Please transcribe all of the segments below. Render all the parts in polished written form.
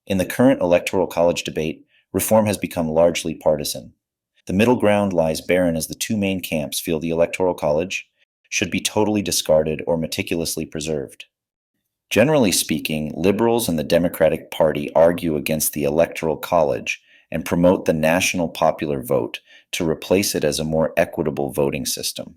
In the current Electoral College debate, reform has become largely partisan. The middle ground lies barren as the two main camps feel the Electoral College should be totally discarded or meticulously preserved. Generally speaking, liberals and the Democratic Party argue against the Electoral College and promote the national popular vote to replace it as a more equitable voting system.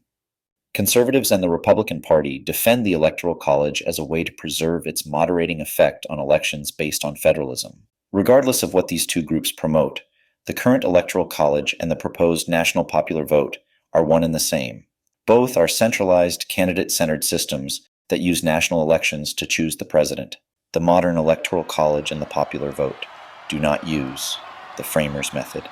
Conservatives and the Republican Party defend the Electoral College as a way to preserve its moderating effect on elections based on federalism. Regardless of what these two groups promote, the current Electoral College and the proposed national popular vote are one and the same. Both are centralized, candidate-centered systems that use national elections to choose the president. The modern Electoral College and the popular vote do not use the framers' method.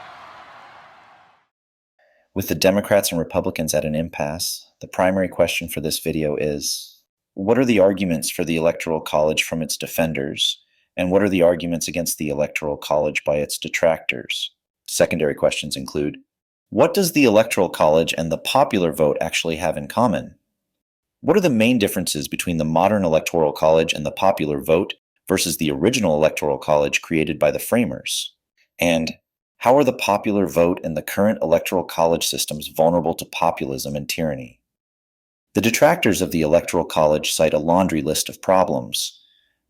With the Democrats and Republicans at an impasse, the primary question for this video is, what are the arguments for the Electoral College from its defenders, and what are the arguments against the Electoral College by its detractors? Secondary questions include, what does the Electoral College and the popular vote actually have in common? What are the main differences between the modern Electoral College and the popular vote versus the original Electoral College created by the framers? And how are the popular vote and the current Electoral College systems vulnerable to populism and tyranny? The detractors of the Electoral College cite a laundry list of problems.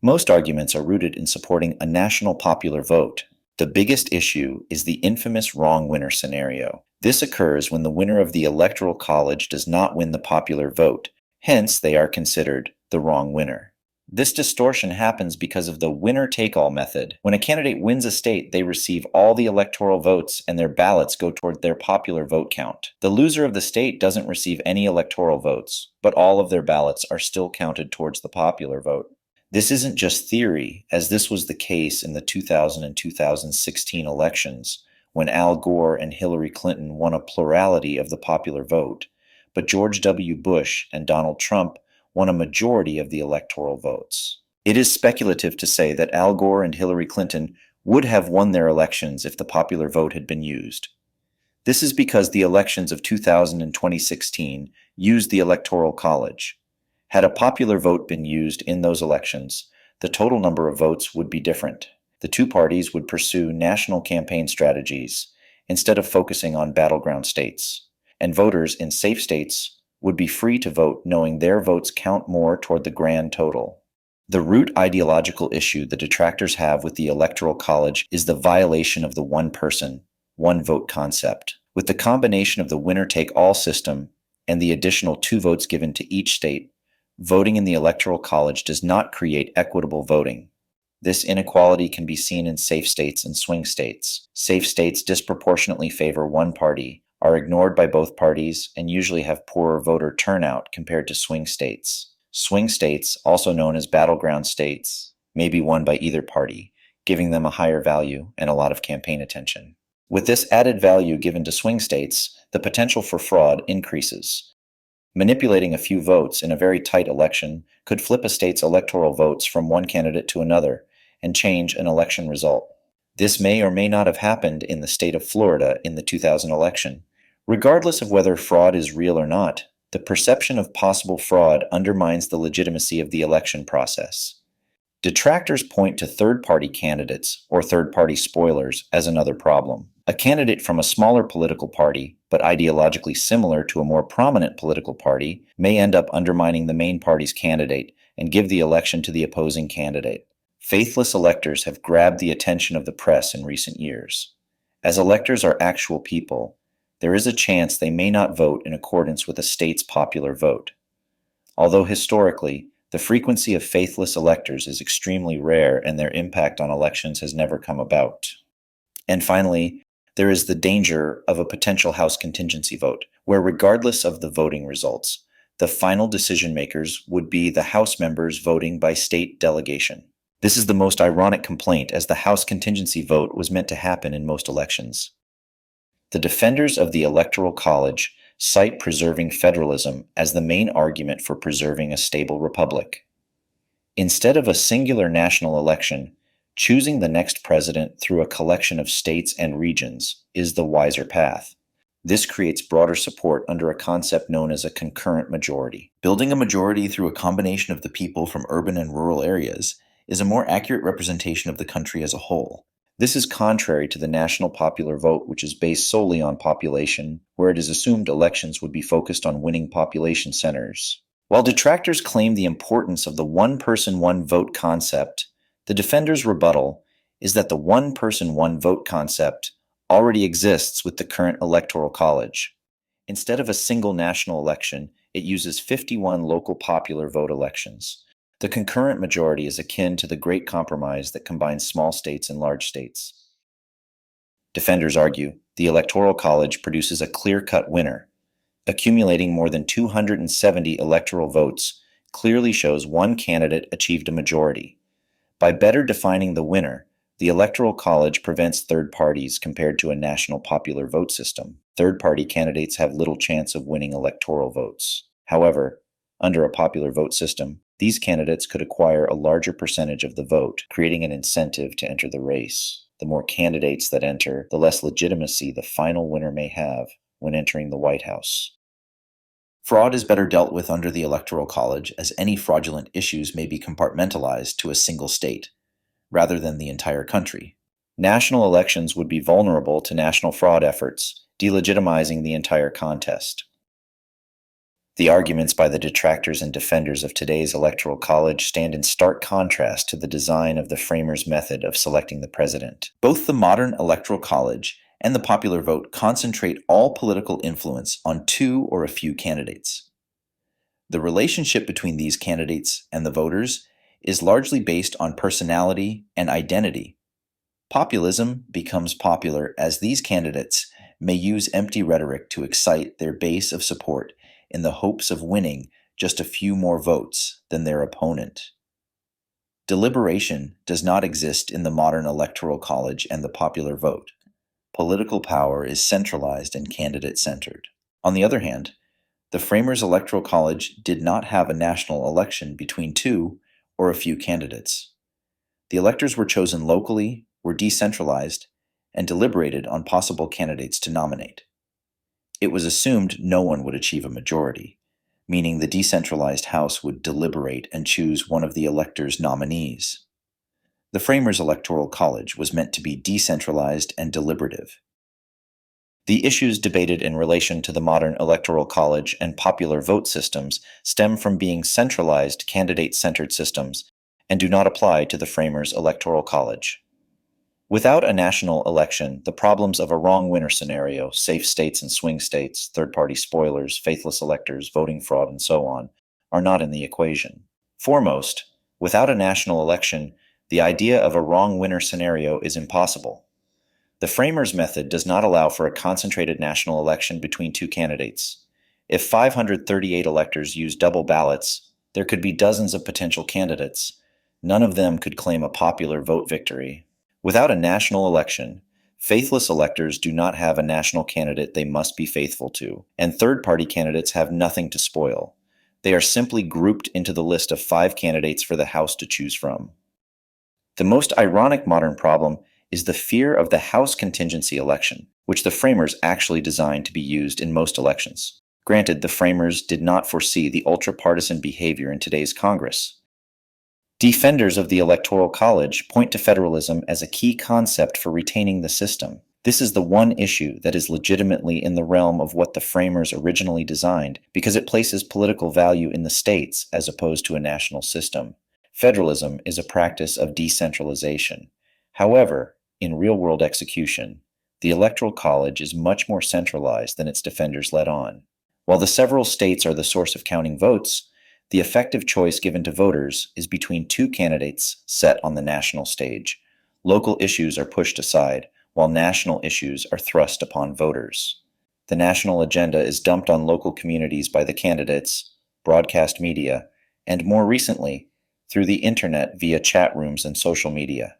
Most arguments are rooted in supporting a national popular vote. The biggest issue is the infamous wrong winner scenario. This occurs when the winner of the Electoral College does not win the popular vote. Hence, they are considered the wrong winner. This distortion happens because of the winner-take-all method. When a candidate wins a state, they receive all the electoral votes and their ballots go toward their popular vote count. The loser of the state doesn't receive any electoral votes, but all of their ballots are still counted towards the popular vote. This isn't just theory, as this was the case in the 2000 and 2016 elections, when Al Gore and Hillary Clinton won a plurality of the popular vote, but George W. Bush and Donald Trump won a majority of the electoral votes. It is speculative to say that Al Gore and Hillary Clinton would have won their elections if the popular vote had been used. This is because the elections of 2000 and 2016 used the Electoral College. Had a popular vote been used in those elections, the total number of votes would be different. The two parties would pursue national campaign strategies instead of focusing on battleground states, and voters in safe states would be free to vote knowing their votes count more toward the grand total. The root ideological issue the detractors have with the Electoral College is the violation of the one person, one vote concept. With the combination of the winner-take-all system and the additional 2 votes given to each state, voting in the Electoral College does not create equitable voting. This inequality can be seen in safe states and swing states. Safe states disproportionately favor one party, are ignored by both parties, and usually have poorer voter turnout compared to swing states. Swing states, also known as battleground states, may be won by either party, giving them a higher value and a lot of campaign attention. With this added value given to swing states, the potential for fraud increases. Manipulating a few votes in a very tight election could flip a state's electoral votes from one candidate to another and change an election result. This may or may not have happened in the state of Florida in the 2000 election. Regardless of whether fraud is real or not, the perception of possible fraud undermines the legitimacy of the election process. Detractors point to third-party candidates or third-party spoilers as another problem. A candidate from a smaller political party, but ideologically similar to a more prominent political party, may end up undermining the main party's candidate and give the election to the opposing candidate. Faithless electors have grabbed the attention of the press in recent years. As electors are actual people, there is a chance they may not vote in accordance with a state's popular vote. Although historically, the frequency of faithless electors is extremely rare and their impact on elections has never come about. And finally, there is the danger of a potential House contingency vote, where regardless of the voting results, the final decision makers would be the House members voting by state delegation. This is the most ironic complaint, as the House contingency vote was meant to happen in most elections. The defenders of the Electoral College cite preserving federalism as the main argument for preserving a stable republic. Instead of a singular national election, choosing the next president through a collection of states and regions is the wiser path. This creates broader support under a concept known as a concurrent majority. Building a majority through a combination of the people from urban and rural areas is a more accurate representation of the country as a whole. This is contrary to the national popular vote, which is based solely on population, where it is assumed elections would be focused on winning population centers. While detractors claim the importance of the one person, one vote concept, the defenders' rebuttal is that the one person, one vote concept already exists with the current Electoral College. Instead of a single national election, it uses 51 local popular vote elections. The concurrent majority is akin to the Great Compromise that combines small states and large states. Defenders argue the Electoral College produces a clear-cut winner. Accumulating more than 270 electoral votes clearly shows one candidate achieved a majority. By better defining the winner, the Electoral College prevents third parties compared to a national popular vote system. Third-party candidates have little chance of winning electoral votes. However, under a popular vote system, these candidates could acquire a larger percentage of the vote, creating an incentive to enter the race. The more candidates that enter, the less legitimacy the final winner may have when entering the White House. Fraud is better dealt with under the Electoral College, as any fraudulent issues may be compartmentalized to a single state, rather than the entire country. National elections would be vulnerable to national fraud efforts, delegitimizing the entire contest. The arguments by the detractors and defenders of today's Electoral College stand in stark contrast to the design of the framers' method of selecting the president. Both the modern Electoral College and the popular vote concentrate all political influence on two or a few candidates. The relationship between these candidates and the voters is largely based on personality and identity. Populism becomes popular as these candidates may use empty rhetoric to excite their base of support in the hopes of winning just a few more votes than their opponent. Deliberation does not exist in the modern Electoral College and the popular vote. Political power is centralized and candidate-centered. On the other hand, the framers' Electoral College did not have a national election between two or a few candidates. The electors were chosen locally, were decentralized, and deliberated on possible candidates to nominate. It was assumed no one would achieve a majority, meaning the decentralized House would deliberate and choose one of the electors' nominees. The framers' Electoral College was meant to be decentralized and deliberative. The issues debated in relation to the modern Electoral College and popular vote systems stem from being centralized, candidate-centered systems and do not apply to the framers' Electoral College. Without a national election, the problems of a wrong winner scenario, safe states and swing states, third-party spoilers, faithless electors, voting fraud, and so on, are not in the equation. Foremost, without a national election, the idea of a wrong winner scenario is impossible. The framers' method does not allow for a concentrated national election between two candidates. If 538 electors use double ballots, there could be dozens of potential candidates. None of them could claim a popular vote victory. Without a national election, faithless electors do not have a national candidate they must be faithful to, and third-party candidates have nothing to spoil. They are simply grouped into the list of 5 candidates for the House to choose from. The most ironic modern problem is the fear of the House contingency election, which the framers actually designed to be used in most elections. Granted, the framers did not foresee the ultra-partisan behavior in today's Congress. Defenders of the Electoral College point to federalism as a key concept for retaining the system. This is the one issue that is legitimately in the realm of what the framers originally designed because it places political value in the states as opposed to a national system. Federalism is a practice of decentralization. However, in real-world execution, the Electoral College is much more centralized than its defenders let on. While the several states are the source of counting votes, the effective choice given to voters is between two candidates set on the national stage. Local issues are pushed aside, while national issues are thrust upon voters. The national agenda is dumped on local communities by the candidates, broadcast media, and more recently, through the internet via chat rooms and social media.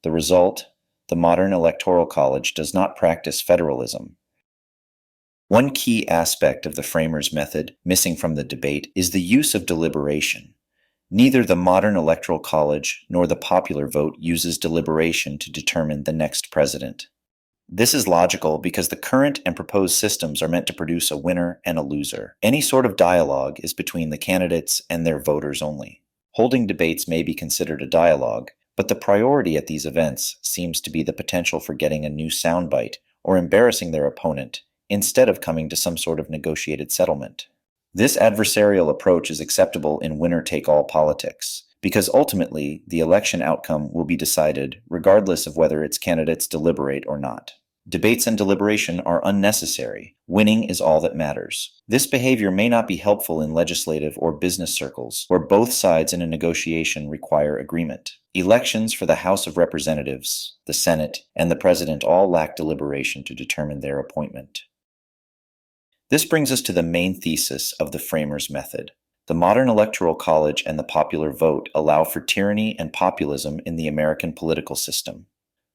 The result, the modern Electoral College does not practice federalism. One key aspect of the framers' method missing from the debate is the use of deliberation. Neither the modern Electoral College nor the popular vote uses deliberation to determine the next president. This is logical because the current and proposed systems are meant to produce a winner and a loser. Any sort of dialogue is between the candidates and their voters only. Holding debates may be considered a dialogue, but the priority at these events seems to be the potential for getting a new soundbite or embarrassing their opponent instead of coming to some sort of negotiated settlement. This adversarial approach is acceptable in winner-take-all politics, because ultimately the election outcome will be decided regardless of whether its candidates deliberate or not. Debates and deliberation are unnecessary. Winning is all that matters. This behavior may not be helpful in legislative or business circles, where both sides in a negotiation require agreement. Elections for the House of Representatives, the Senate, and the President all lack deliberation to determine their appointment. This brings us to the main thesis of the framers' method. The modern Electoral College and the popular vote allow for tyranny and populism in the American political system.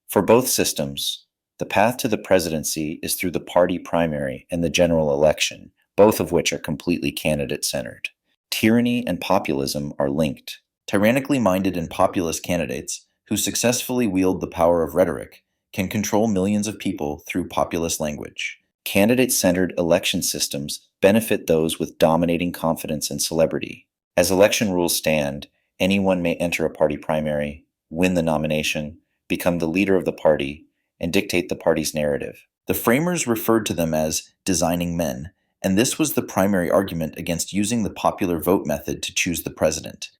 For both systems, the path to the presidency is through the party primary and the general election, both of which are completely candidate-centered. Tyranny and populism are linked. Tyrannically minded and populist candidates who successfully wield the power of rhetoric can control millions of people through populist language. Candidate-centered election systems benefit those with dominating confidence and celebrity. As election rules stand, anyone may enter a party primary, win the nomination, become the leader of the party, and dictate the party's narrative. The framers referred to them as designing men, and this was the primary argument against using the popular vote method to choose the president.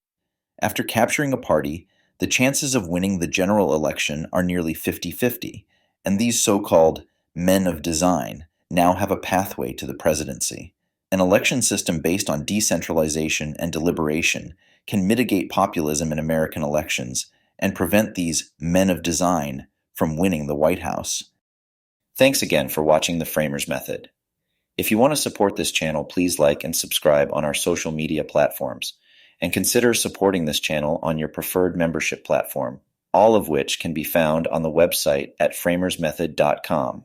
After capturing a party, the chances of winning the general election are nearly 50-50, and these so-called men of design now have a pathway to the presidency. An election system based on decentralization and deliberation can mitigate populism in American elections and prevent these men of design from winning the White House. Thanks again for watching the Framers Method. If you want to support this channel, please like and subscribe on our social media platforms, and consider supporting this channel on your preferred membership platform, all of which can be found on the website at framersmethod.com.